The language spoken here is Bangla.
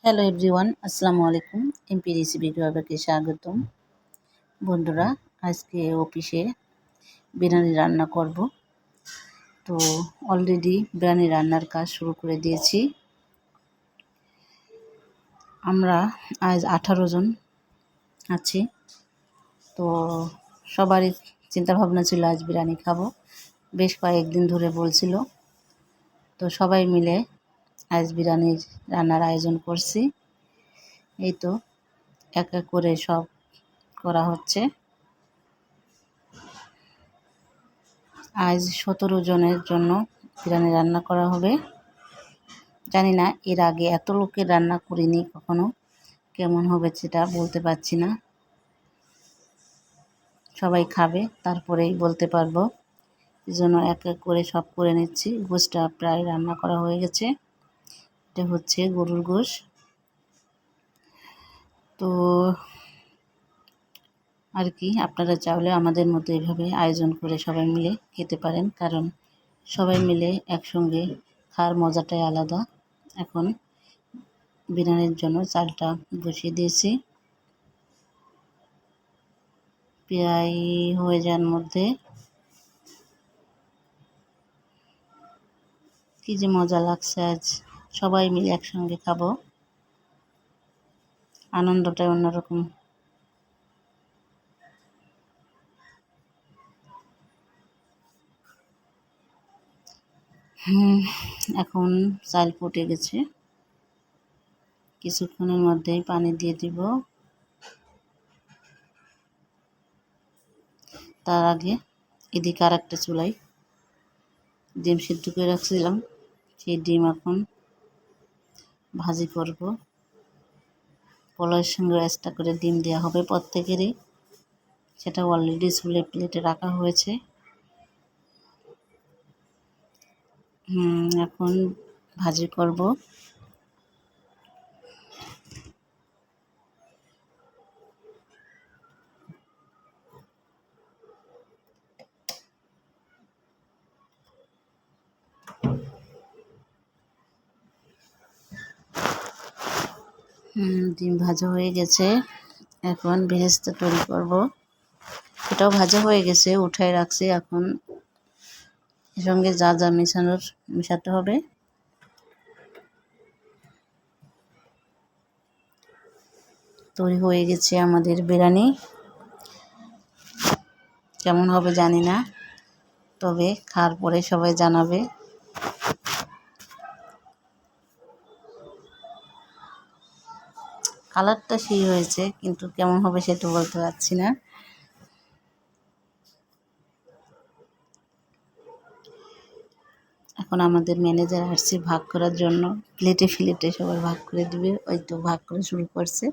হ্যালো এভরিওয়ান, আসসালামু আলাইকুম। এমপি রেসিপি গ্রাবারকে স্বাগতম। বন্ধুরা, আজকে অফিসে বিরিয়ানি রান্না করব। তো অলরেডি বিরিয়ানি রান্নার কাজ শুরু করে দিয়েছি। আমরা আজ 18 জন আছি। তো সবারই চিন্তাভাবনা ছিল আজ বিরিয়ানি খাবো, বেশ কয়েকদিন ধরে বলছিল। তো সবাই মিলে আজ বিরিয়ানির রান্নার আয়োজন করছি। এই তো এক এক করে সব করা হচ্ছে। আজ 17 জনের জন্য বিরিয়ানি রান্না করা হবে। জানি না, এর আগে এত লোকের রান্না করিনি কখনো, কেমন হবে সেটা বলতে পারছি না। সবাই খাবে তারপরেই বলতে পারবো। এই জন্য এক এক করে সব করে নিচ্ছি। গোশটা প্রায় রান্না করা হয়ে গেছে। এটা হচ্ছে গরুর গোশ। তো আর কি, আপনারা চাইলে আমাদের মতো এভাবে আয়োজন করে সবাই মিলে খেতে পারেন, কারণ সবাই মিলে একসঙ্গে খাওয়ার মজাটাই আলাদা। এখন বিরিয়ানির জন্য চালটা বসিয়ে দিয়েছি। প্রায় হয়ে যাওয়ার মধ্যে কি যে মজা লাগছে, আজ সবাই মিলে একসঙ্গে খাবো, আনন্দটাই অন্যরকম। এখন চাল ফুটে গেছে, কিছুক্ষণের মধ্যেই পানি দিয়ে দিব। তার আগে এদিকে আর একটা চুলায় ডিম সিদ্ধ করে রাখছিলাম, সেই ডিম এখন ভাজি করব। পোলাওয়ের সঙ্গে এক্সট্রা করে ডিম দেওয়া হবে প্রত্যেকেরই, সেটা অলরেডি চুলে প্লেটে রাখা হয়েছে। এখন ভাজি করব। ডিম ভাজা হয়ে গেছে, এখন বেরেস্তা তৈরি করব। এটাও ভাজা হয়ে গেছে, উঠায় রাখছি। এখন এর সঙ্গে যা যা মেশাতে হবে। তৈরি হয়ে গেছে আমাদের বিরিয়ানি। কেমন হবে জানি না, তবে খাওয়ার পরে সবাই জানাবে। কালারটা সেই হয়েছে, কিন্তু কেমন হবে সেটা বলতে পারছি না। এখন আমাদের ম্যানেজার আসছে ভাগ করার জন্য, প্লেটে ফ্লেটে সবাই ভাগ করে দিবে। ওই তো ভাগ করে শুরু করছে।